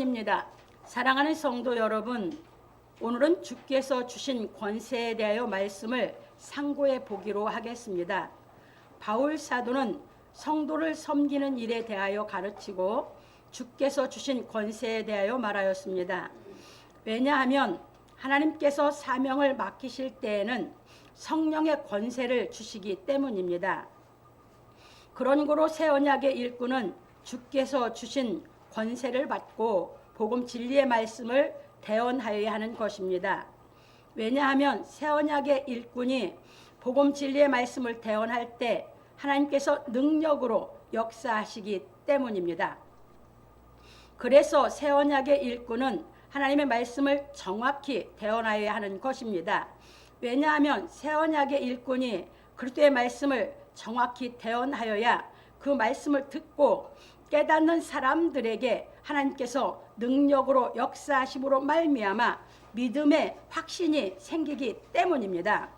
입니다. 사랑하는 성도 여러분, 오늘은 주께서 주신 권세에 대하여 말씀을 상고해 보기로 하겠습니다. 바울 사도는 성도를 섬기는 일에 대하여 가르치고 주께서 주신 권세에 대하여 말하였습니다. 왜냐하면 하나님께서 사명을 맡기실 때에는 성령의 권세를 주시기 때문입니다. 그런 고로 새 언약의 일꾼은 주께서 주신 권세를 받고 복음 진리의 말씀을 대언하여야 하는 것입니다. 왜냐하면 새 언약의 일꾼이 복음 진리의 말씀을 대언할 때 하나님께서 능력으로 역사하시기 때문입니다. 그래서 새 언약의 일꾼은 하나님의 말씀을 정확히 대언하여야 하는 것입니다. 왜냐하면 새 언약의 일꾼이 그리스도의 말씀을 정확히 대언하여야 그 말씀을 듣고 깨닫는 사람들에게 하나님께서 능력으로 역사하심으로 말미암아 믿음의 확신이 생기기 때문입니다.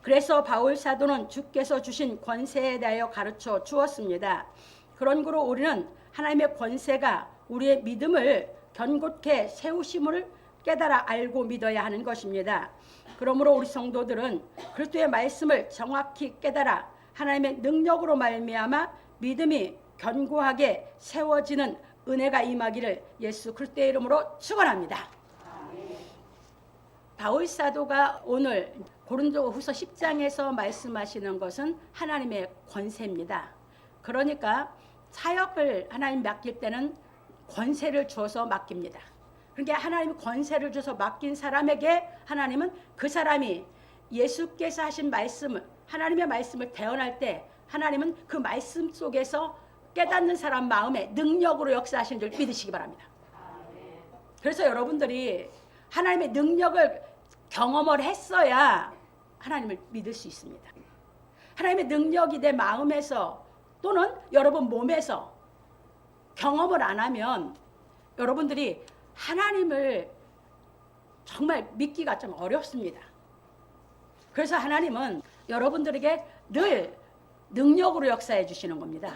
그래서 바울 사도는 주께서 주신 권세에 대하여 가르쳐 주었습니다. 그런 거로 우리는 하나님의 권세가 우리의 믿음을 견고케 세우심을 깨달아 알고 믿어야 하는 것입니다. 그러므로 우리 성도들은 그리스도의 말씀을 정확히 깨달아 하나님의 능력으로 말미암아 믿음이 견고하게 세워지는 은혜가 임하기를 예수 그리스도의 이름으로 축원합니다. 바울 사도가 오늘 고린도후서 10장에서 말씀하시는 것은 하나님의 권세입니다. 그러니까 사역을 하나님 맡길 때는 권세를 줘서 맡깁니다. 그러니까 하나님이 권세를 줘서 맡긴 사람에게 하나님은 그 사람이 예수께서 하신 말씀을 하나님의 말씀을 대언할 때 하나님은 그 말씀 속에서 깨닫는 사람 마음에 능력으로 역사하시는 줄 믿으시기 바랍니다. 그래서 여러분들이 하나님의 능력을 경험을 했어야 하나님을 믿을 수 있습니다. 하나님의 능력이 내 마음에서 또는 여러분 몸에서 경험을 안 하면 여러분들이 하나님을 정말 믿기가 좀 어렵습니다. 그래서 하나님은 여러분들에게 늘 능력으로 역사해 주시는 겁니다.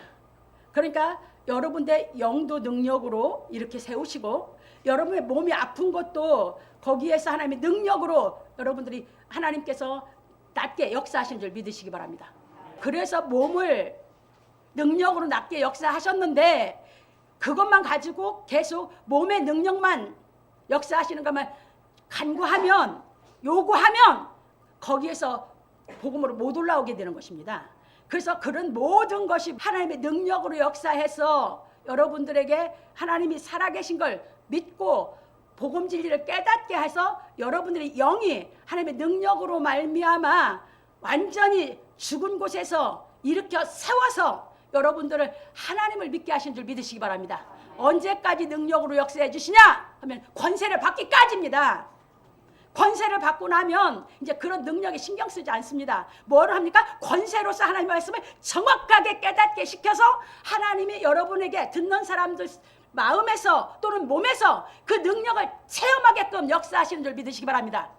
그러니까 여러분의 영도 능력으로 이렇게 세우시고 여러분의 몸이 아픈 것도 거기에서 하나님의 능력으로 여러분들이 하나님께서 낫게 역사하신 줄 믿으시기 바랍니다. 그래서 몸을 능력으로 낫게 역사하셨는데 그것만 가지고 계속 몸의 능력만 역사하시는 것만 간구하면 요구하면 거기에서 복음으로 못 올라오게 되는 것입니다. 그래서 그런 모든 것이 하나님의 능력으로 역사해서 여러분들에게 하나님이 살아계신 걸 믿고 복음 진리를 깨닫게 해서 여러분들의 영이 하나님의 능력으로 말미암아 완전히 죽은 곳에서 일으켜 세워서 여러분들을 하나님을 믿게 하신 줄 믿으시기 바랍니다. 언제까지 능력으로 역사해 주시냐 하면 권세를 받기까지입니다. 권세를 받고 나면 이제 그런 능력에 신경 쓰지 않습니다. 뭐를 합니까? 권세로서 하나님의 말씀을 정확하게 깨닫게 시켜서 하나님이 여러분에게 듣는 사람들 마음에서 또는 몸에서 그 능력을 체험하게끔 역사하시는 줄 믿으시기 바랍니다.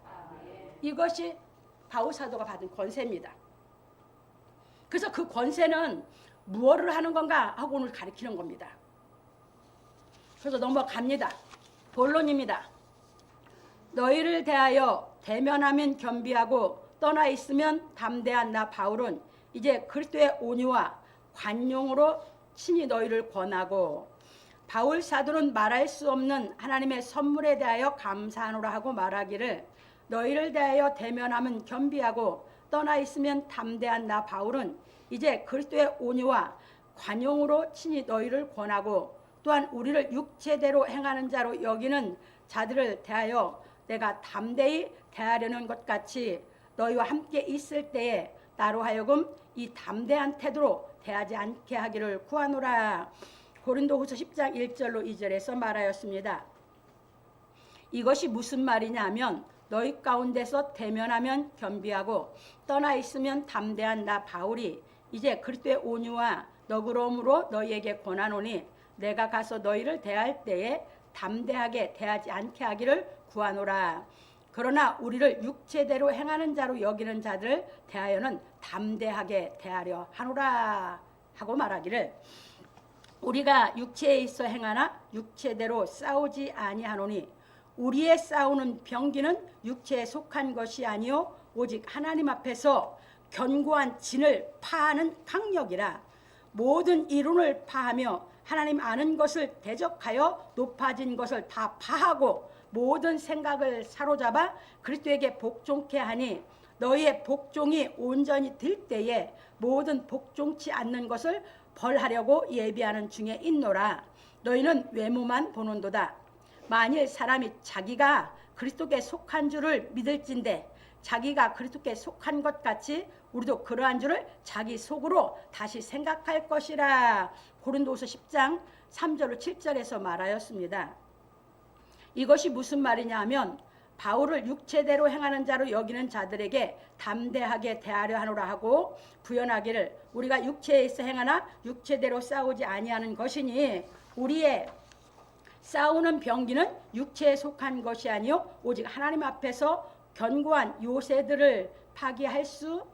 이것이 바울 사도가 받은 권세입니다. 그래서 그 권세는 무엇을 하는 건가 하고 오늘 가르치는 겁니다. 그래서 넘어갑니다. 본론입니다. 너희를 대하여 대면하면 겸비하고 떠나 있으면 담대한 나 바울은 이제 그리스도의 온유와 관용으로 친히 너희를 권하고 바울 사도는 말할 수 없는 하나님의 선물에 대하여 감사하노라 하고 말하기를 너희를 대하여 대면하면 겸비하고 떠나 있으면 담대한 나 바울은 이제 그리스도의 온유와 관용으로 친히 너희를 권하고 또한 우리를 육체대로 행하는 자로 여기는 자들을 대하여 내가 담대히 대하려는 것 같이 너희와 함께 있을 때에 나로 하여금 이 담대한 태도로 대하지 않게 하기를 구하노라. 고린도후서 10장 1절로 2절에서 말하였습니다. 이것이 무슨 말이냐면 너희 가운데서 대면하면 겸비하고 떠나 있으면 담대한 나 바울이 이제 그리스도의 온유와 너그러움으로 너희에게 권하노니 내가 가서 너희를 대할 때에 담대하게 대하지 않게 하기를 구하노라. 그러나 우리를 육체대로 행하는 자로 여기는 자들을 대하여는 담대하게 대하려 하노라 하고 말하기를 우리가 육체에 있어 행하나 육체대로 싸우지 아니하노니 우리의 싸우는 병기는 육체에 속한 것이 아니요 오직 하나님 앞에서 견고한 진을 파하는 강력이라. 모든 이론을 파하며 하나님 아는 것을 대적하여 높아진 것을 다 파하고 모든 생각을 사로잡아 그리스도에게 복종케 하니 너희의 복종이 온전히 될 때에 모든 복종치 않는 것을 벌하려고 예비하는 중에 있노라. 너희는 외모만 보는도다. 만일 사람이 자기가 그리스도께 속한 줄을 믿을진대 자기가 그리스도께 속한 것 같이 우리도 그러한 줄을 자기 속으로 다시 생각할 것이라. 고린도후서 10장 3절로 7절에서 말하였습니다. 이것이 무슨 말이냐 하면 바울을 육체대로 행하는 자로 여기는 자들에게 담대하게 대하려 하노라 하고 부연하기를 우리가 육체에 있어 행하나 육체대로 싸우지 아니하는 것이니 우리의 싸우는 병기는 육체에 속한 것이 아니요 오직 하나님 앞에서 견고한 요새들을 파기할 수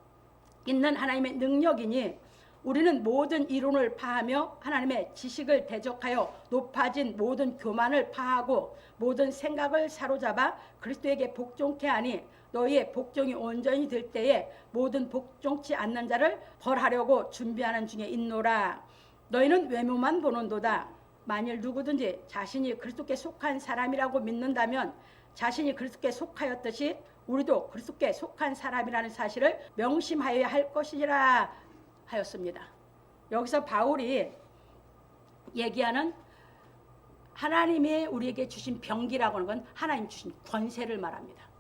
있는 하나님의 능력이니 우리는 모든 이론을 파하며 하나님의 지식을 대적하여 높아진 모든 교만을 파하고 모든 생각을 사로잡아 그리스도에게 복종케 하니 너희의 복종이 온전히 될 때에 모든 복종치 않는 자를 벌하려고 준비하는 중에 있노라. 너희는 외모만 보는도다. 만일 누구든지 자신이 그리스도께 속한 사람이라고 믿는다면 자신이 그리스도께 속하였듯이 우리도 그리스도께 속한 사람이라는 사실을 명심하여야 할 것이라 하였습니다. 여기서 바울이 얘기하는 하나님이 우리에게 주신 병기라고 하는 건 하나님 주신 권세를 말합니다.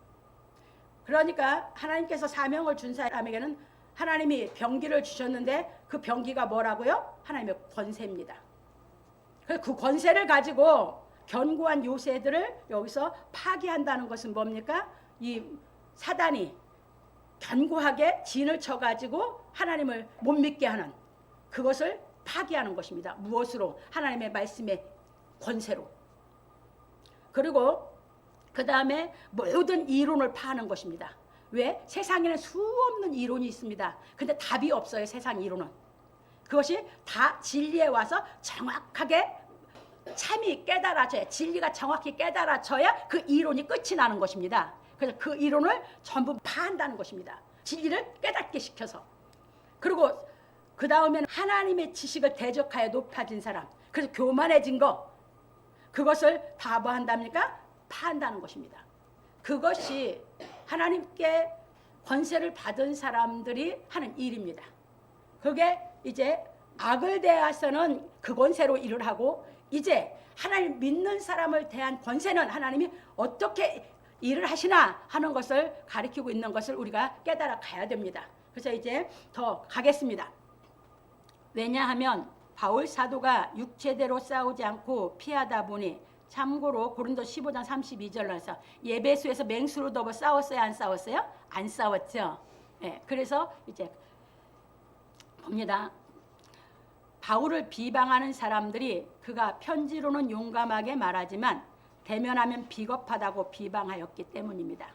그러니까 하나님께서 사명을 준 사람에게는 하나님이 병기를 주셨는데 그 병기가 뭐라고요? 하나님의 권세입니다. 그래서 그 권세를 가지고 견고한 요새들을 여기서 파괴한다는 것은 뭡니까? 이 사단이 견고하게 진을 쳐가지고 하나님을 못 믿게 하는 그것을 파괴하는 것입니다. 무엇으로? 하나님의 말씀의 권세로. 그리고 그 다음에 모든 이론을 파하는 것입니다. 왜? 세상에는 수없는 이론이 있습니다. 근데 답이 없어요. 세상 이론은. 그것이 다 진리에 와서 정확하게 참이 깨달아져야 진리가 정확히 깨달아져야 그 이론이 끝이 나는 것입니다. 그래서 그 이론을 전부 파한다는 것입니다. 진리를 깨닫게 시켜서. 그리고 그 다음에는 하나님의 지식을 대적하여 높아진 사람. 그래서 교만해진 거. 그것을 다 뭐 한답니까? 파한다는 것입니다. 그것이 하나님께 권세를 받은 사람들이 하는 일입니다. 그게 이제 악을 대해서는 그 권세로 일을 하고 이제 하나님 믿는 사람을 대한 권세는 하나님이 어떻게 일을 하시나 하는 것을 가리키고 있는 것을 우리가 깨달아 가야 됩니다. 그래서 이제 더 가겠습니다. 왜냐하면 바울 사도가 육체대로 싸우지 않고 피하다 보니 참고로 고린도 15장 32절에서 예배소에서 맹수로 더불어 싸웠어요? 안 싸웠어요? 안 싸웠죠. 네, 그래서 이제 봅니다. 바울을 비방하는 사람들이 그가 편지로는 용감하게 말하지만 대면하면 비겁하다고 비방하였기 때문입니다.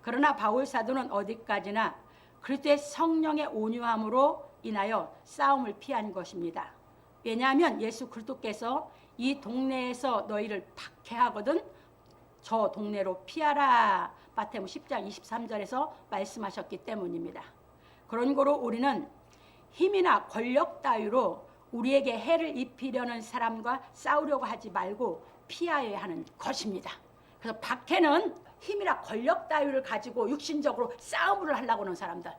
그러나 바울 사도는 어디까지나 그리스도의 성령의 온유함으로 인하여 싸움을 피한 것입니다. 왜냐하면 예수 그리스도께서 이 동네에서 너희를 박해하거든 저 동네로 피하라. 마태복음 10장 23절에서 말씀하셨기 때문입니다. 그런 거로 우리는 힘이나 권력 따위로 우리에게 해를 입히려는 사람과 싸우려고 하지 말고 피하여야 하는 것입니다. 그래서 박해는 힘이나 권력 따위를 가지고 육신적으로 싸움을 하려고 하는 사람들.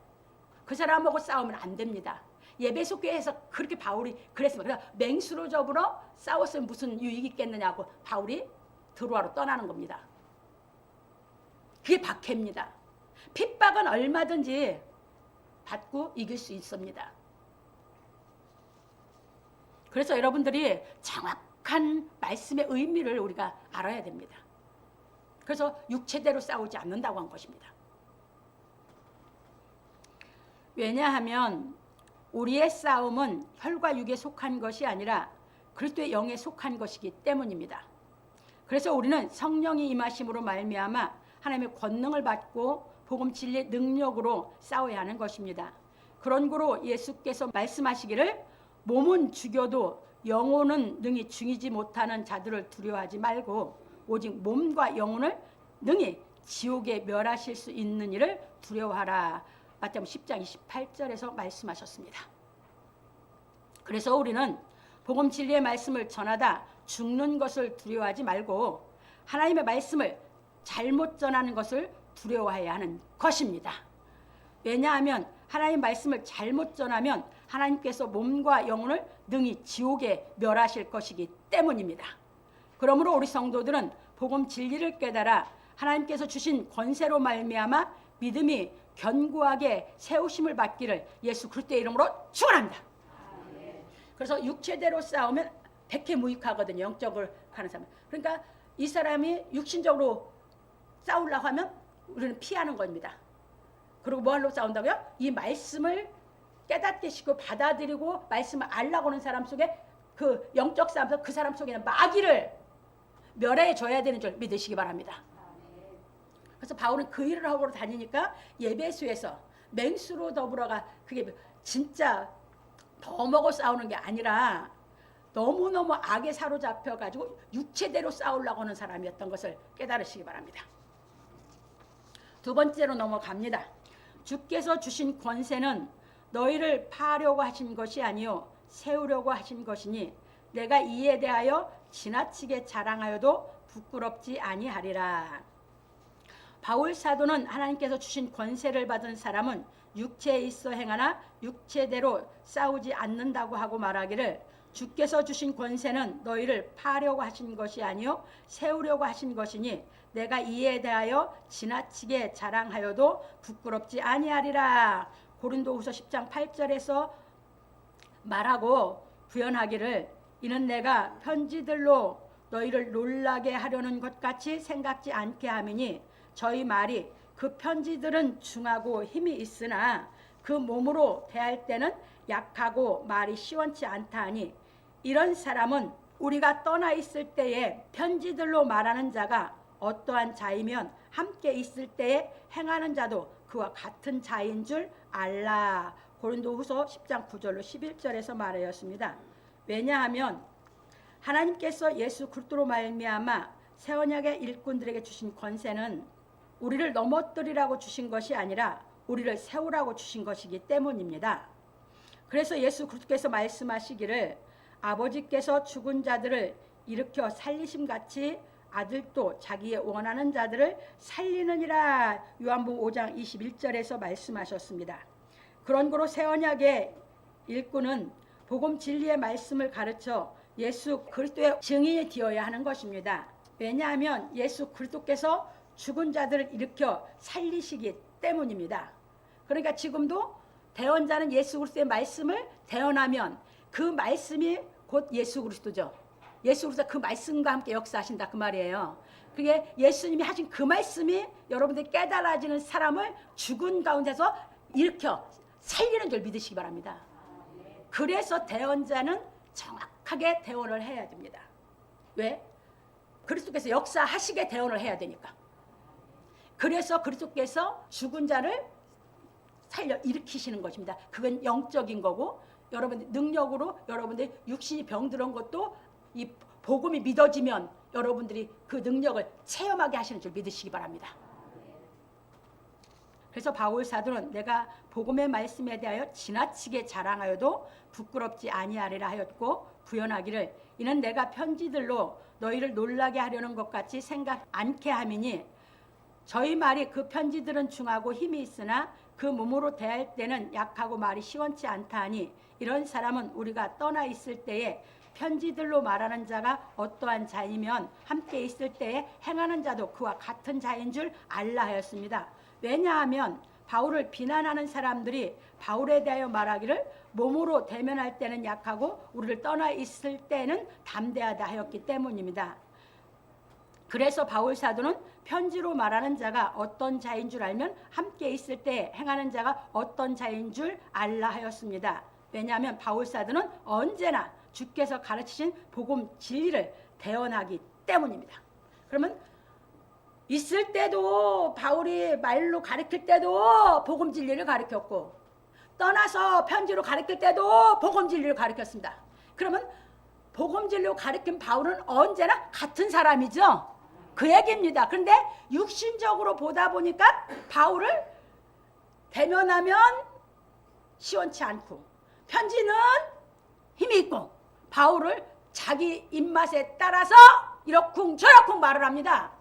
그 사람하고 싸우면 안 됩니다. 예배소 교회에서 그렇게 바울이 그랬습니다. 그래서 맹수로 접으러 싸웠으면 무슨 유익이 있겠느냐고 바울이 드로아로 떠나는 겁니다. 그게 박해입니다. 핍박은 얼마든지 받고 이길 수 있습니다. 그래서 여러분들이 정확한 말씀의 의미를 우리가 알아야 됩니다. 그래서 육체대로 싸우지 않는다고 한 것입니다. 왜냐하면 우리의 싸움은 혈과 육에 속한 것이 아니라 그리스도의 영에 속한 것이기 때문입니다. 그래서 우리는 성령이 임하심으로 말미암아 하나님의 권능을 받고 복음 진리의 능력으로 싸워야 하는 것입니다. 그런 거로 예수께서 말씀하시기를 몸은 죽여도 영혼은 능히 중이지 못하는 자들을 두려워하지 말고 오직 몸과 영혼을 능히 지옥에 멸하실 수 있는 이를 두려워하라. 마태복음 10장 28절에서 말씀하셨습니다. 그래서 우리는 복음 진리의 말씀을 전하다 죽는 것을 두려워하지 말고 하나님의 말씀을 잘못 전하는 것을 두려워해야 하는 것입니다. 왜냐하면 하나님의 말씀을 잘못 전하면 하나님께서 몸과 영혼을 능히 지옥에 멸하실 것이기 때문입니다. 그러므로 우리 성도들은 복음 진리를 깨달아 하나님께서 주신 권세로 말미암아 믿음이 견고하게 세우심을 받기를 예수 그리스도의 이름으로 축원합니다. 그래서 육체대로 싸우면 백해무익하거든요. 영적으로 가는 사람. 그러니까 이 사람이 육신적으로 싸우려고 하면 우리는 피하는 겁니다. 그리고 뭐하러 싸운다고요? 이 말씀을 깨닫게 시키고 받아들이고 말씀을 알라고 하는 사람 속에 그 영적 싸움에서 그 사람 속에는 마귀를 멸해 줘야 되는 줄 믿으시기 바랍니다. 그래서 바울은 그 일을 하고 다니니까 예배소에서 맹수로 더불어가 그게 진짜 더 먹어 싸우는 게 아니라 너무너무 악에 사로잡혀가지고 육체대로 싸우려고 하는 사람이었던 것을 깨달으시기 바랍니다. 두 번째로 넘어갑니다. 주께서 주신 권세는 너희를 파하려고 하신 것이 아니요 세우려고 하신 것이니 내가 이에 대하여 지나치게 자랑하여도 부끄럽지 아니하리라. 바울 사도는 하나님께서 주신 권세를 받은 사람은 육체에 있어 행하나 육체대로 싸우지 않는다고 하고 말하기를 주께서 주신 권세는 너희를 파하려고 하신 것이 아니요 세우려고 하신 것이니 내가 이에 대하여 지나치게 자랑하여도 부끄럽지 아니하리라. 고린도후서 10장 8절에서 말하고 부연하기를 이는 내가 편지들로 너희를 놀라게 하려는 것 같이 생각지 않게 함이니 저희 말이 그 편지들은 중하고 힘이 있으나 그 몸으로 대할 때는 약하고 말이 시원치 않다 하니 이런 사람은 우리가 떠나 있을 때에 편지들로 말하는 자가 어떠한 자이면 함께 있을 때에 행하는 자도 그와 같은 자인 줄 알라. 고린도후서 10장 9절로 11절에서 말하였습니다. 왜냐하면 하나님께서 예수 그리스도로 말미암아 새 언약의 일꾼들에게 주신 권세는 우리를 넘어뜨리라고 주신 것이 아니라 우리를 세우라고 주신 것이기 때문입니다. 그래서 예수 그리스도께서 말씀하시기를 아버지께서 죽은 자들을 일으켜 살리심같이 아들도 자기의 원하는 자들을 살리느니라. 요한복음 5장 21절에서 말씀하셨습니다. 그런 거로 새 언약의 일꾼은 복음 진리의 말씀을 가르쳐 예수 그리스도의 증인이 되어야 하는 것입니다. 왜냐하면 예수 그리스도께서 죽은 자들을 일으켜 살리시기 때문입니다. 그러니까 지금도 대언자는 예수 그리스도의 말씀을 대언하면 그 말씀이 곧 예수 그리스도죠. 예수 그리스도 그 말씀과 함께 역사하신다 그 말이에요. 그게 예수님이 하신 그 말씀이 여러분들이 깨달아지는 사람을 죽은 가운데서 일으켜 살리는 줄 믿으시기 바랍니다. 그래서 대언자는 정확하게 대언을 해야 됩니다. 왜? 그리스도께서 역사하시게 대언을 해야 되니까. 그래서 그리스도께서 죽은 자를 살려 일으키시는 것입니다. 그건 영적인 거고 여러분들 능력으로 여러분들이 육신이 병들은 것도 이 복음이 믿어지면 여러분들이 그 능력을 체험하게 하시는 줄 믿으시기 바랍니다. 그래서 바울 사도는 내가 복음의 말씀에 대하여 지나치게 자랑하여도 부끄럽지 아니하리라 하였고 부연하기를 이는 내가 편지들로 너희를 놀라게 하려는 것 같이 생각 않게 함이니 저희 말이 그 편지들은 중하고 힘이 있으나 그 몸으로 대할 때는 약하고 말이 시원치 않다 하니 이런 사람은 우리가 떠나 있을 때에 편지들로 말하는 자가 어떠한 자이면 함께 있을 때에 행하는 자도 그와 같은 자인 줄 알라 하였습니다. 왜냐하면 바울을 비난하는 사람들이 바울에 대하여 말하기를 몸으로 대면할 때는 약하고 우리를 떠나 있을 때는 담대하다 하였기 때문입니다. 그래서 바울 사도는 편지로 말하는 자가 어떤 자인 줄 알면 함께 있을 때 행하는 자가 어떤 자인 줄 알라 하였습니다. 왜냐하면 바울 사도는 언제나 주께서 가르치신 복음 진리를 대언하기 때문입니다. 그러면 있을 때도 바울이 말로 가르칠 때도 복음 진리를 가르쳤고 떠나서 편지로 가르칠 때도 복음 진리를 가르쳤습니다. 그러면 복음 진리로 가르친 바울은 언제나 같은 사람이죠. 그 얘기입니다. 그런데 육신적으로 보다 보니까 바울을 대면하면 시원치 않고 편지는 힘이 있고 바울을 자기 입맛에 따라서 이러쿵 저러쿵 말을 합니다.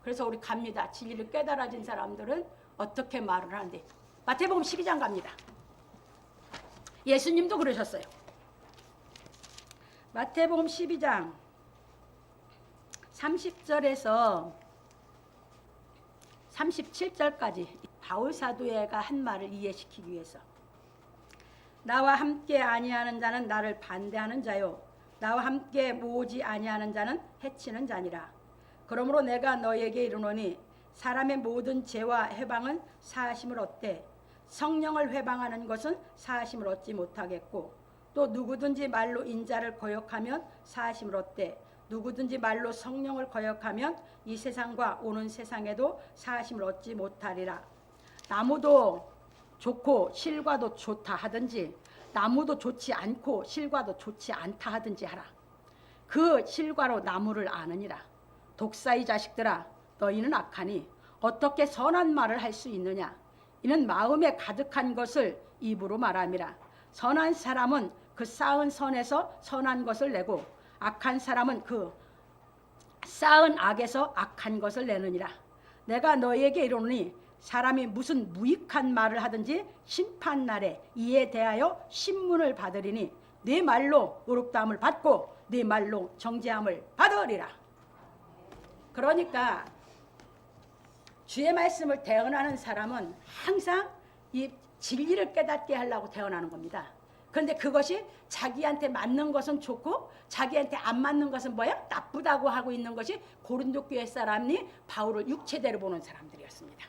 그래서 우리 갑니다. 진리를 깨달아진 사람들은 어떻게 말을 하는데 마태복음 12장 갑니다. 예수님도 그러셨어요. 마태복음 12장 30절에서 37절까지 바울 사도가 한 말을 이해시키기 위해서 나와 함께 아니하는 자는 나를 반대하는 자요 나와 함께 모으지 아니하는 자는 해치는 자니라. 그러므로 내가 너에게 이르노니 사람의 모든 죄와 해방은 사하심을 얻되 성령을 회방하는 것은 사하심을 얻지 못하겠고 또 누구든지 말로 인자를 거역하면 사하심을 얻되 누구든지 말로 성령을 거역하면 이 세상과 오는 세상에도 사하심을 얻지 못하리라. 나무도 좋고 실과도 좋다 하든지 나무도 좋지 않고 실과도 좋지 않다 하든지 하라. 그 실과로 나무를 아느니라. 독사의 자식들아 너희는 악하니 어떻게 선한 말을 할 수 있느냐. 이는 마음에 가득한 것을 입으로 말함이라. 선한 사람은 그 쌓은 선에서 선한 것을 내고 악한 사람은 그 쌓은 악에서 악한 것을 내느니라. 내가 너희에게 이르노니 사람이 무슨 무익한 말을 하든지 심판날에 이에 대하여 신문을 받으리니 네 말로 의롭다함을 받고 네 말로 정죄함을 받으리라. 그러니까 주의 말씀을 대언하는 사람은 항상 이 진리를 깨닫게 하려고 대언하는 겁니다. 그런데 그것이 자기한테 맞는 것은 좋고 자기한테 안 맞는 것은 뭐야? 나쁘다고 하고 있는 것이 고린도 교회 사람이 바울을 육체대로 보는 사람들이었습니다.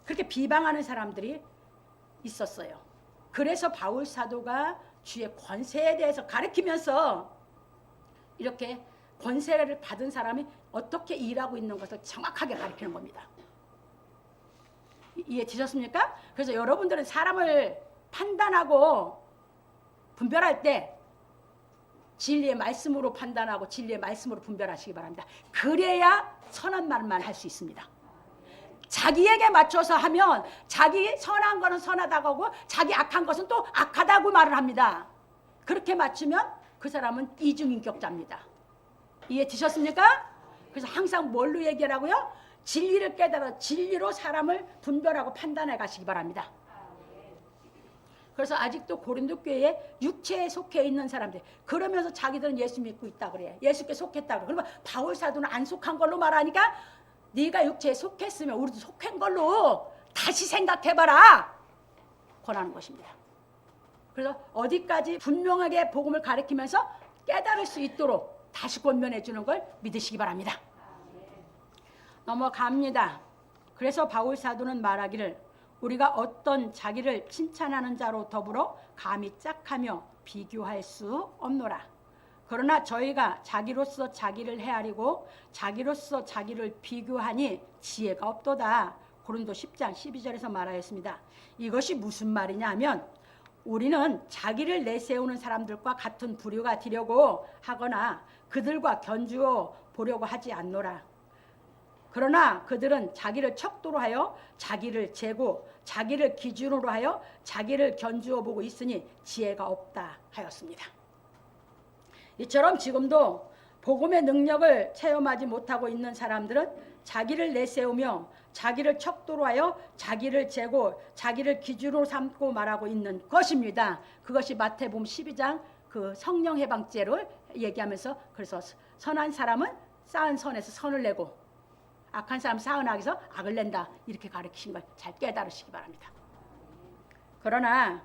그렇게 비방하는 사람들이 있었어요. 그래서 바울 사도가 주의 권세에 대해서 가르치면서 이렇게 권세를 받은 사람이 어떻게 일하고 있는 것을 정확하게 가르치는 겁니다. 이해되셨습니까? 그래서 여러분들은 사람을 판단하고 분별할 때 진리의 말씀으로 판단하고 진리의 말씀으로 분별하시기 바랍니다. 그래야 선한 말만 할 수 있습니다. 자기에게 맞춰서 하면 자기 선한 거는 선하다고 하고 자기 악한 것은 또 악하다고 말을 합니다. 그렇게 맞추면 그 사람은 이중인격자입니다. 이해되셨습니까? 그래서 항상 뭘로 얘기하라고요? 진리를 깨달아 진리로 사람을 분별하고 판단해 가시기 바랍니다. 그래서 아직도 고린도 교회에 육체에 속해 있는 사람들 그러면서 자기들은 예수 믿고 있다 그래. 예수께 속했다 그래. 그러면 바울 사도는 안 속한 걸로 말하니까 네가 육체에 속했으면 우리도 속한 걸로 다시 생각해봐라 권하는 것입니다. 그래서 어디까지 분명하게 복음을 가르치면서 깨달을 수 있도록 다시 권면해 주는 걸 믿으시기 바랍니다. 넘어갑니다. 그래서 바울 사도는 말하기를 우리가 어떤 자기를 칭찬하는 자로 더불어 감히 짝하며 비교할 수 없노라. 그러나 저희가 자기로서 자기를 헤아리고 자기로서 자기를 비교하니 지혜가 없도다. 고린도 10장 12절에서 말하였습니다. 이것이 무슨 말이냐 하면 우리는 자기를 내세우는 사람들과 같은 부류가 되려고 하거나 그들과 견주어 보려고 하지 않노라. 그러나 그들은 자기를 척도로 하여 자기를 재고 자기를 기준으로 하여 자기를 견주어 보고 있으니 지혜가 없다 하였습니다. 이처럼 지금도 복음의 능력을 체험하지 못하고 있는 사람들은 자기를 내세우며 자기를 척도로 하여 자기를 재고 자기를 기준으로 삼고 말하고 있는 것입니다. 그것이 마태복음 12장 그 성령 해방죄를 얘기하면서 그래서 선한 사람은 쌓은 선에서 선을 내고 악한 사람 쌓은 악에서 악을 낸다 이렇게 가르치신 걸 잘 깨달으시기 바랍니다. 그러나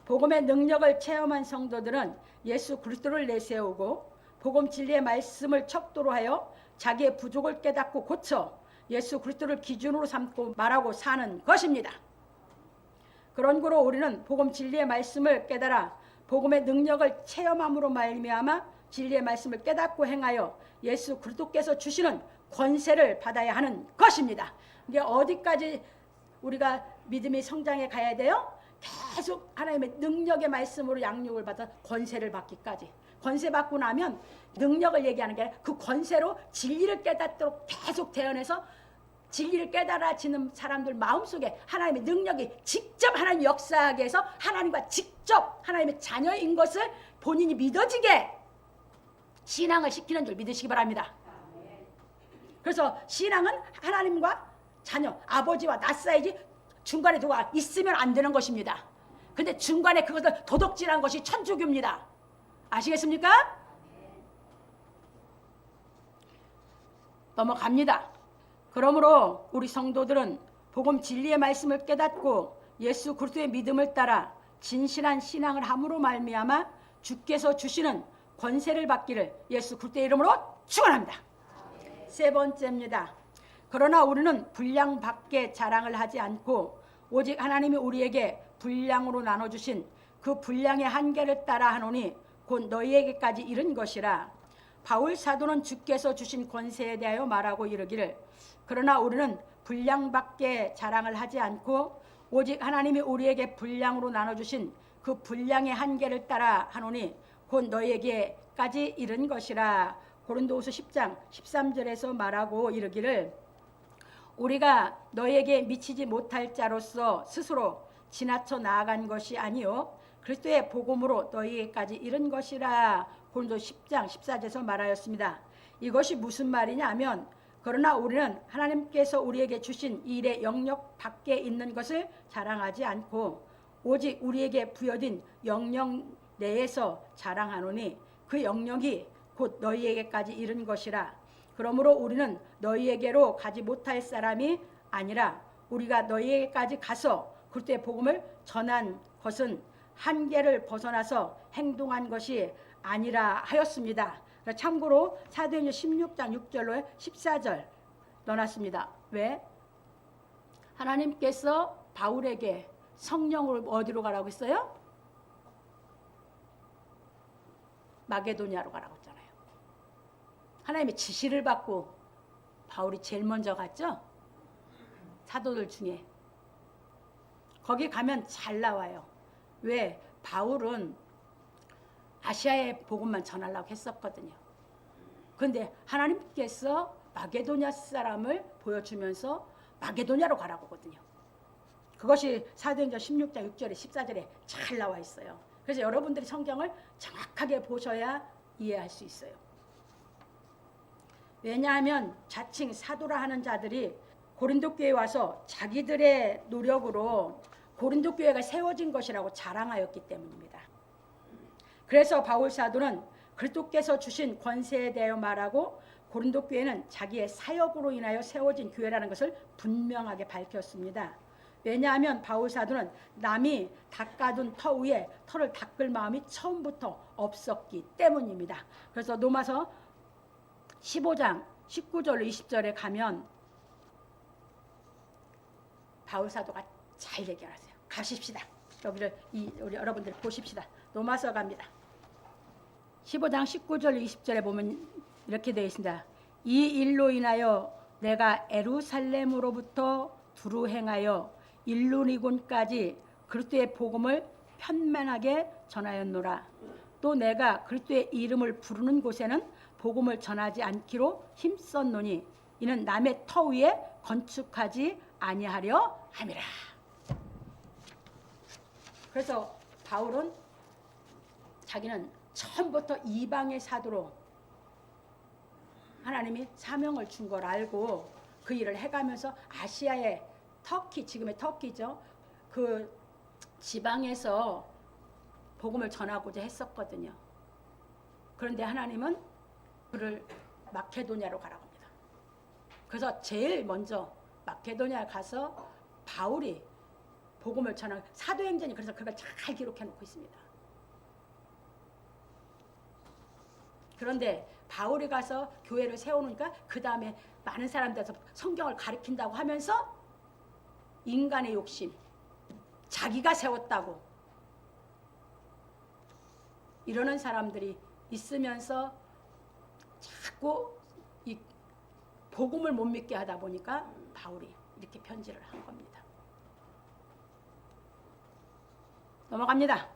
복음의 능력을 체험한 성도들은 예수 그리스도를 내세우고 복음 진리의 말씀을 척도로 하여 자기의 부족을 깨닫고 고쳐 예수 그리스도를 기준으로 삼고 말하고 사는 것입니다. 그런 거로 우리는 복음 진리의 말씀을 깨달아 복음의 능력을 체험함으로 말미암아 진리의 말씀을 깨닫고 행하여 예수 그리스도께서 주시는 권세를 받아야 하는 것입니다. 이게 어디까지 우리가 믿음이 성장해 가야 돼요? 계속 하나님의 능력의 말씀으로 양육을 받아 권세를 받기까지. 권세 받고 나면 능력을 얘기하는 게 아니라 그 권세로 진리를 깨닫도록 계속 대언해서 진리를 깨달아지는 사람들 마음속에 하나님의 능력이 직접 하나님 역사하게 해서 하나님과 직접 하나님의 자녀인 것을 본인이 믿어지게 신앙을 시키는 줄 믿으시기 바랍니다. 그래서 신앙은 하나님과 자녀, 아버지와 나 사이지 중간에 누가 있으면 안 되는 것입니다. 근데 중간에 그것을 도둑질한 것이 천주교입니다. 아시겠습니까? 넘어갑니다. 그러므로 우리 성도들은 복음 진리의 말씀을 깨닫고 예수 그리스도의 믿음을 따라 진실한 신앙을 함으로 말미암아 주께서 주시는 권세를 받기를 예수 그리스도의 이름으로 축원합니다. 세 번째입니다. 그러나 우리는 분량 밖에 자랑을 하지 않고 오직 하나님이 우리에게 분량으로 나눠주신 그 분량의 한계를 따라 하노니 곧 너희에게까지 이른 것이라. 바울 사도는 주께서 주신 권세에 대하여 말하고 이르기를 그러나 우리는 분량 밖에 자랑을 하지 않고 오직 하나님이 우리에게 분량으로 나눠주신 그 분량의 한계를 따라 하노니 곧 너희에게까지 이른 것이라. 고린도후서 10장 13절에서 말하고 이르기를 우리가 너희에게 미치지 못할 자로서 스스로 지나쳐 나아간 것이 아니요 그리스도의 복음으로 너희에게까지 이른 것이라. 고린도서 10장 14절에서 말하였습니다. 이것이 무슨 말이냐 하면 그러나 우리는 하나님께서 우리에게 주신 이 일의 영역 밖에 있는 것을 자랑하지 않고 오직 우리에게 부여진 영역 내에서 자랑하노니 그 영역이 곧 너희에게까지 이른 것이라. 그러므로 우리는 너희에게로 가지 못할 사람이 아니라 우리가 너희에게까지 가서 그리스도의 복음을 전한 것은 한계를 벗어나서 행동한 것이 아니라 하였습니다. 참고로 사도행전 16장 6절로 14절 넣어놨습니다. 왜? 하나님께서 바울에게 성령을 어디로 가라고 했어요? 마게도냐로 가라고 했잖아요. 하나님의 지시를 받고 바울이 제일 먼저 갔죠? 사도들 중에. 거기 가면 잘 나와요. 왜? 바울은 아시아의 복음만 전하려고 했었거든요. 그런데 하나님께서 마게도냐 사람을 보여주면서 마게도냐로 가라고 하거든요. 그것이 사도행전 16장 6절에 14절에 잘 나와 있어요. 그래서 여러분들이 성경을 정확하게 보셔야 이해할 수 있어요. 왜냐하면 자칭 사도라 하는 자들이 고린도 교회에 와서 자기들의 노력으로 고린도 교회가 세워진 것이라고 자랑하였기 때문입니다. 그래서 바울 사도는 그리스도께서 주신 권세에 대하여 말하고 고린도 교회는 자기의 사역으로 인하여 세워진 교회라는 것을 분명하게 밝혔습니다. 왜냐하면 바울 사도는 남이 닦아둔 터 위에 터를 닦을 마음이 처음부터 없었기 때문입니다. 그래서 로마서 15장 19절로 20절에 가면 바울 사도가 잘 얘기하세요. 가십시다. 여기를 우리 여러분들 보십시다. 로마서 갑니다. 15장 19절 20절에 보면 이렇게 되어 있습니다. 이 일로 인하여 내가 에루살렘으로부터 두루 행하여 일루리곤까지 그리스도의 복음을 편만하게 전하였노라. 또 내가 그리스도의 이름을 부르는 곳에는 복음을 전하지 않기로 힘썼노니 이는 남의 터 위에 건축하지 아니하려 함이라. 그래서 바울은 자기는 처음부터 이방의 사도로 하나님이 사명을 준 걸 알고 그 일을 해가면서 아시아의 터키, 지금의 터키죠. 그 지방에서 복음을 전하고자 했었거든요. 그런데 하나님은 그를 마케도냐로 가라고 합니다. 그래서 제일 먼저 마케도냐에 가서 바울이 복음을 전하고 사도행전이 그래서 그걸 잘 기록해 놓고 있습니다. 그런데 바울이 가서 교회를 세우니까 그 다음에 많은 사람들에서 성경을 가르친다고 하면서 인간의 욕심, 자기가 세웠다고 이러는 사람들이 있으면서 자꾸 이 복음을 못 믿게 하다 보니까 바울이 이렇게 편지를 한 겁니다. 넘어갑니다.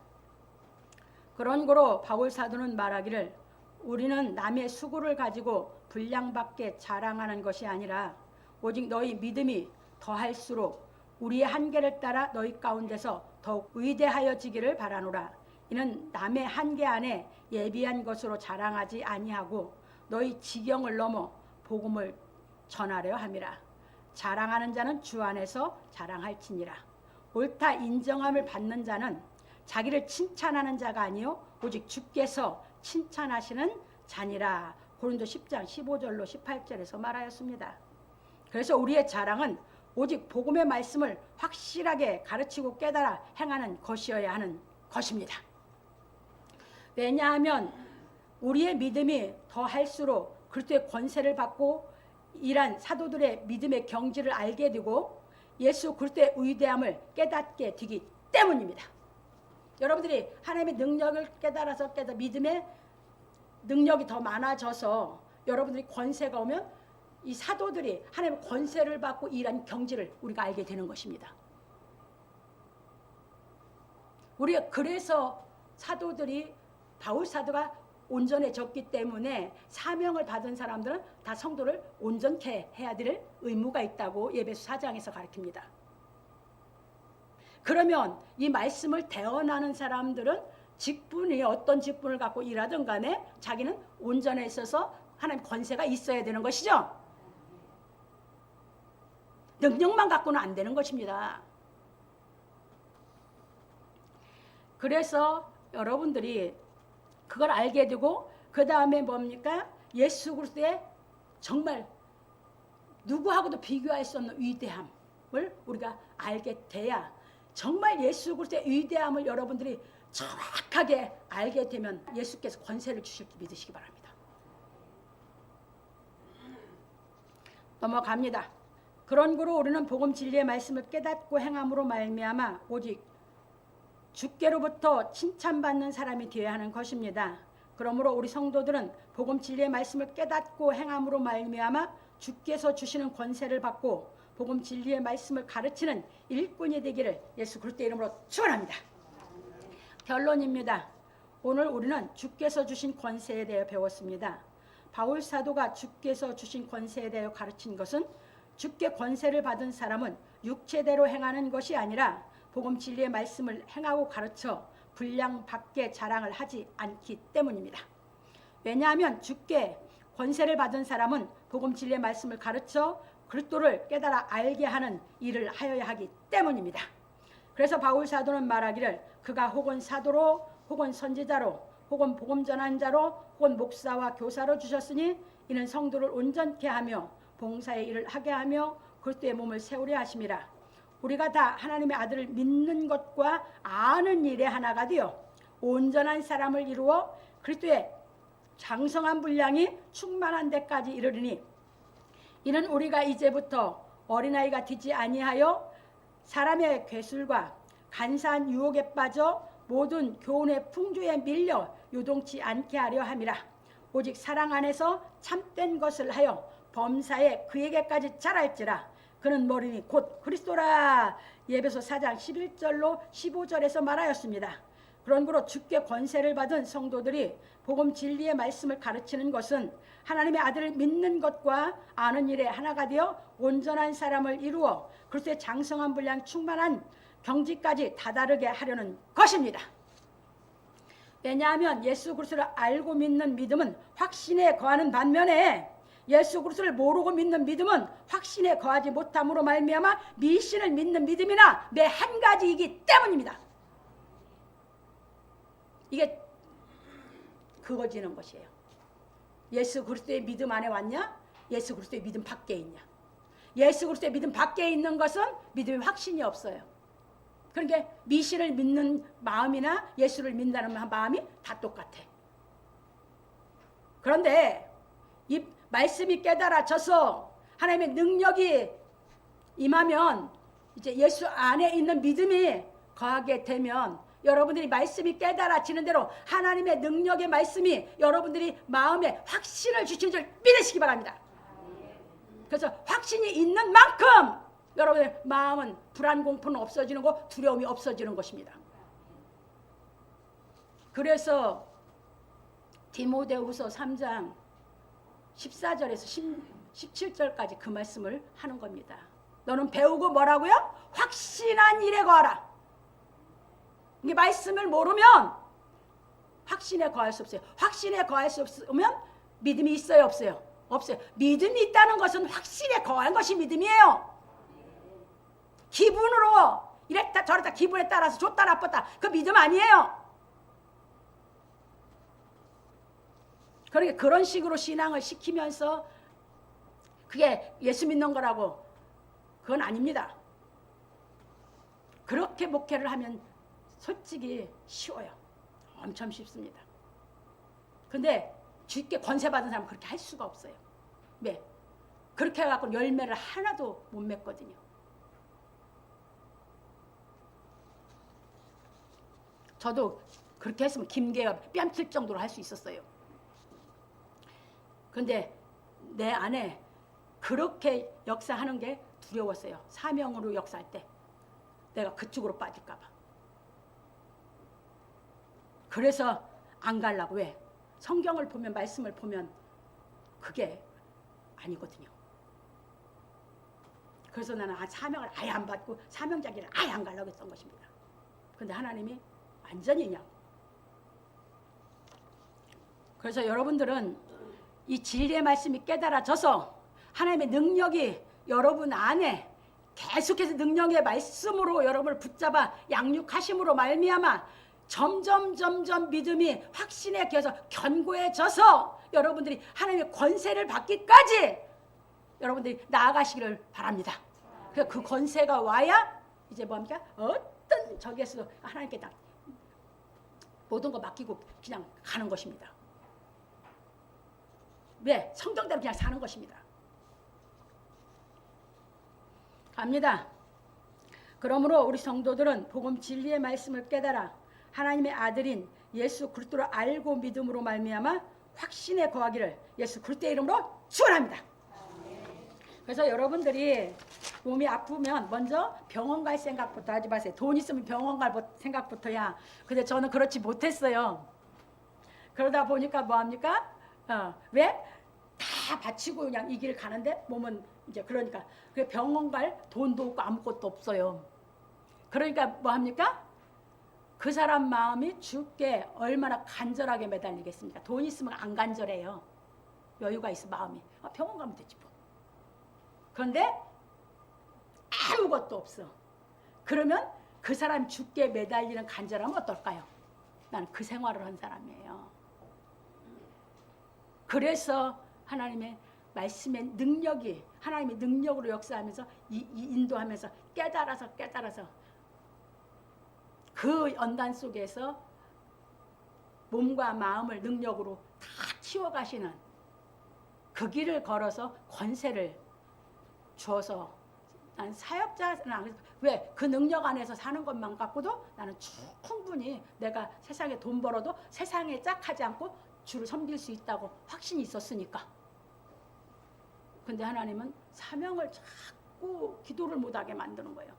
그런고로 바울 사도는 말하기를 우리는 남의 수고를 가지고 분량밖에 자랑하는 것이 아니라 오직 너희 믿음이 더할수록 우리의 한계를 따라 너희 가운데서 더욱 위대하여지기를 바라노라. 이는 남의 한계 안에 예비한 것으로 자랑하지 아니하고 너희 지경을 넘어 복음을 전하려 함이라. 자랑하는 자는 주 안에서 자랑할지니라. 옳다 인정함을 받는 자는 자기를 칭찬하는 자가 아니요 오직 주께서 칭찬하시는 자니라. 고린도 10장 15절로 18절에서 말하였습니다. 그래서 우리의 자랑은 오직 복음의 말씀을 확실하게 가르치고 깨달아 행하는 것이어야 하는 것입니다. 왜냐하면 우리의 믿음이 더할수록 그리스도의 권세를 받고 이란 사도들의 믿음의 경지를 알게 되고 예수 그리스도의 위대함을 깨닫게 되기 때문입니다. 여러분들이 하나님의 능력을 깨달아서 믿음의 능력이 더 많아져서 여러분들이 권세가 오면 이 사도들이 하나님의 권세를 받고 일한 경지를 우리가 알게 되는 것입니다. 우리가 그래서 사도들이 바울 사도가 온전해졌기 때문에 사명을 받은 사람들은 다 성도를 온전케 해야 될 의무가 있다고 에베소 4장에서 가르칩니다. 그러면 이 말씀을 대언하는 사람들은 직분이 어떤 직분을 갖고 일하든 간에 자기는 온전해 있어서 하나님 권세가 있어야 되는 것이죠. 능력만 갖고는 안 되는 것입니다. 그래서 여러분들이 그걸 알게 되고 그 다음에 뭡니까? 예수 그리스도의 정말 누구하고도 비교할 수 없는 위대함을 우리가 알게 돼야 정말 예수 그리스도의 위대함을 여러분들이 정확하게 알게 되면 예수께서 권세를 주실 줄 믿으시기 바랍니다. 넘어갑니다. 그런고로 우리는 복음 진리의 말씀을 깨닫고 행함으로 말미암아 오직 주께로부터 칭찬받는 사람이 되어야 하는 것입니다. 그러므로 우리 성도들은 복음 진리의 말씀을 깨닫고 행함으로 말미암아 주께서 주시는 권세를 받고 복음 진리의 말씀을 가르치는 일꾼이 되기를 예수 그리스도의 이름으로 축원합니다. 결론입니다. 오늘 우리는 주께서 주신 권세에 대해 배웠습니다. 바울 사도가 주께서 주신 권세에 대해 가르친 것은 주께 권세를 받은 사람은 육체대로 행하는 것이 아니라 복음 진리의 말씀을 행하고 가르쳐 분량 밖에 자랑을 하지 않기 때문입니다. 왜냐하면 주께 권세를 받은 사람은 복음 진리의 말씀을 가르쳐 그리스도를 깨달아 알게 하는 일을 하여야 하기 때문입니다. 그래서 바울 사도는 말하기를 그가 혹은 사도로 혹은 선지자로 혹은 복음 전한 자로 혹은 목사와 교사로 주셨으니 이는 성도를 온전케 하며 봉사의 일을 하게 하며 그리스도의 몸을 세우려 하심이라. 우리가 다 하나님의 아들을 믿는 것과 아는 일에 하나가 되어 온전한 사람을 이루어 그리스도의 장성한 분량이 충만한 데까지 이르리니 이는 우리가 이제부터 어린아이가 되지 아니하여 사람의 괴술과 간사한 유혹에 빠져 모든 교훈의 풍조에 밀려 요동치 않게 하려 함이라. 오직 사랑 안에서 참된 것을 하여 범사에 그에게까지 자랄지라. 그는 머리니 곧 그리스도라. 에베소 4장 11절로 15절에서 말하였습니다. 그러므로 주께 권세를 받은 성도들이 복음 진리의 말씀을 가르치는 것은 하나님의 아들을 믿는 것과 아는 일에 하나가 되어 온전한 사람을 이루어 그리스도의 장성한 분량 충만한 경지까지 다다르게 하려는 것입니다. 왜냐하면 예수 그리스도를 알고 믿는 믿음은 확신에 거하는 반면에 예수 그리스도를 모르고 믿는 믿음은 확신에 거하지 못함으로 말미암아 미신을 믿는 믿음이나 매 한 가지이기 때문입니다. 이게 그거지는 것이에요. 예수 그리스도의 믿음 안에 왔냐? 예수 그리스도의 믿음 밖에 있냐? 예수 그리스도의 믿음 밖에 있는 것은 믿음의 확신이 없어요. 그러니까 미신을 믿는 마음이나 예수를 믿는다는 마음이 다 똑같아. 그런데 이 말씀이 깨달아져서 하나님의 능력이 임하면 이제 예수 안에 있는 믿음이 거하게 되면 여러분들이 말씀이 깨달아지는 대로 하나님의 능력의 말씀이 여러분들이 마음에 확신을 주시는 줄 믿으시기 바랍니다. 그래서 확신이 있는 만큼 여러분의 마음은 불안 공포는 없어지는 거 두려움이 없어지는 것입니다. 그래서 디모데후서 3장 14절에서 17절까지 그 말씀을 하는 겁니다. 너는 배우고 뭐라고요? 확신한 일에 거하라. 이 말씀을 모르면 확신에 거할 수 없어요. 확신에 거할 수 없으면 믿음이 있어요, 없어요? 없어요. 믿음이 있다는 것은 확신에 거한 것이 믿음이에요. 기분으로 이랬다 저랬다 기분에 따라서 좋다 나빴다 그 믿음 아니에요. 그러니까 그런 식으로 신앙을 시키면서 그게 예수 믿는 거라고 그건 아닙니다. 그렇게 목회를 하면 솔직히 쉬워요. 엄청 쉽습니다. 근데 주께 권세 받은 사람은 그렇게 할 수가 없어요. 왜? 그렇게 해갖고 열매를 하나도 못 맺거든요. 저도 그렇게 했으면 김계가 뺨칠 정도로 할 수 있었어요. 근데 내 안에 그렇게 역사하는 게 두려웠어요. 사명으로 역사할 때 내가 그쪽으로 빠질까 봐. 그래서 안 가려고. 왜? 성경을 보면 말씀을 보면 그게 아니거든요. 그래서 나는 사명을 아예 안 받고 사명자기를 아예 안 가려고 했던 것입니다. 근데 하나님이 완전히 그냥. 그래서 여러분들은 이 진리의 말씀이 깨달아져서 하나님의 능력이 여러분 안에 계속해서 능력의 말씀으로 여러분을 붙잡아 양육하심으로 말미암아 점점 믿음이 확신에 겨서 견고해져서 여러분들이 하나님의 권세를 받기까지 여러분들이 나아가시기를 바랍니다. 그 권세가 와야 이제 뭡니까? 어떤 적에서도 하나님께 다 모든 거 맡기고 그냥 가는 것입니다. 왜? 성경대로 그냥 사는 것입니다. 갑니다. 그러므로 우리 성도들은 복음 진리의 말씀을 깨달아 하나님의 아들인 예수 그리스도를 알고 믿음으로 말미암아 확신에 거하기를 예수 그리스도의 이름으로 축원합니다. 그래서 여러분들이 몸이 아프면 먼저 병원 갈 생각부터 하지 마세요. 돈 있으면 병원 갈 생각부터야. 근데 저는 그렇지 못했어요. 그러다 보니까 뭐합니까? 왜? 다 바치고 그냥 이 길 가는데 몸은 이제 그러니까 병원 갈 돈도 없고 아무것도 없어요. 그러니까 뭐합니까? 그 사람 마음이 주께 얼마나 간절하게 매달리겠습니까? 돈 있으면 안 간절해요. 여유가 있어 마음이. 병원 가면 되지 뭐. 그런데 아무것도 없어. 그러면 그 사람 주께 매달리는 간절함은 어떨까요? 나는 그 생활을 한 사람이에요. 그래서 하나님의 말씀의 능력이 하나님의 능력으로 역사하면서 인도하면서 깨달아서 그 연단 속에서 몸과 마음을 능력으로 다 키워가시는 그 길을 걸어서 권세를 주어서 난 사역자는 안 그래서 왜? 그 능력 안에서 사는 것만 갖고도 나는 충분히 내가 세상에 돈 벌어도 세상에 짝하지 않고 주를 섬길 수 있다고 확신이 있었으니까. 근데 하나님은 사명을 자꾸 기도를 못하게 만드는 거예요.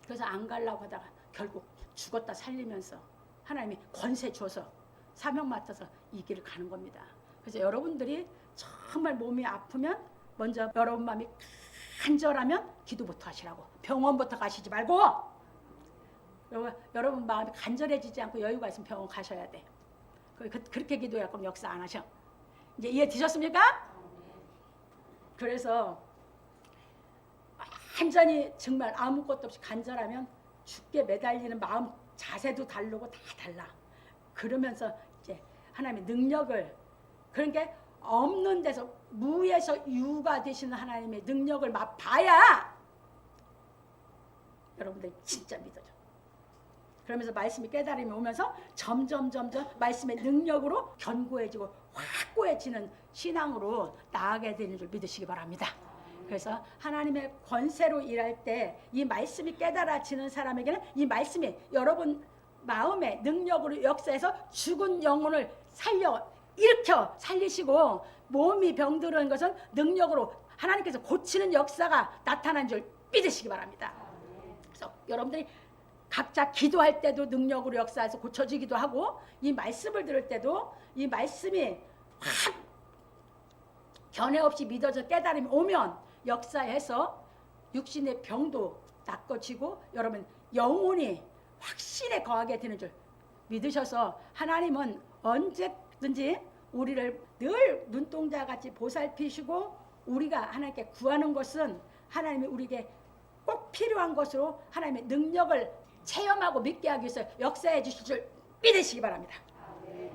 그래서 안 가려고 하다가 결국 죽었다 살리면서 하나님이 권세 줘서 사명 맡아서 이 길을 가는 겁니다. 그래서 여러분들이 정말 몸이 아프면 먼저 여러분 마음이 간절하면 기도부터 하시라고. 병원부터 가시지 말고 여러분 마음이 간절해지지 않고 여유가 있으면 병원 가셔야 돼. 그렇게 기도해야 그럼 역사 안 하셔. 이제 이해 되셨습니까? 그래서 완전히 정말 아무것도 없이 간절하면 주께 매달리는 마음 자세도 다르고 다 달라. 그러면서 이제 하나님의 능력을 그러니까 없는 데서 무에서 유가 되시는 하나님의 능력을 맛봐야 여러분들이 진짜 믿어져. 그러면서 말씀이 깨달음이 오면서 점점 말씀의 능력으로 견고해지고 확고해지는 신앙으로 나아가게 되는 줄 믿으시기 바랍니다. 그래서 하나님의 권세로 일할 때 이 말씀이 깨달아지는 사람에게는 이 말씀이 여러분 마음의 능력으로 역사해서 죽은 영혼을 일으켜 살리시고 몸이 병들은 것은 능력으로 하나님께서 고치는 역사가 나타난 줄 믿으시기 바랍니다. 그래서 여러분들이 각자 기도할 때도 능력으로 역사해서 고쳐지기도 하고, 이 말씀을 들을 때도 이 말씀이 확 견해 없이 믿어져 깨달음이 오면 역사해서 육신의 병도 낫고지고 여러분 영혼이 확신에 거하게 되는 줄 믿으셔서, 하나님은 언제든지 우리를 늘 눈동자같이 보살피시고, 우리가 하나님께 구하는 것은 하나님이 우리에게 꼭 필요한 것으로 하나님의 능력을 체험하고 믿게 하기 위해서 역사해 주실 줄 믿으시기 바랍니다.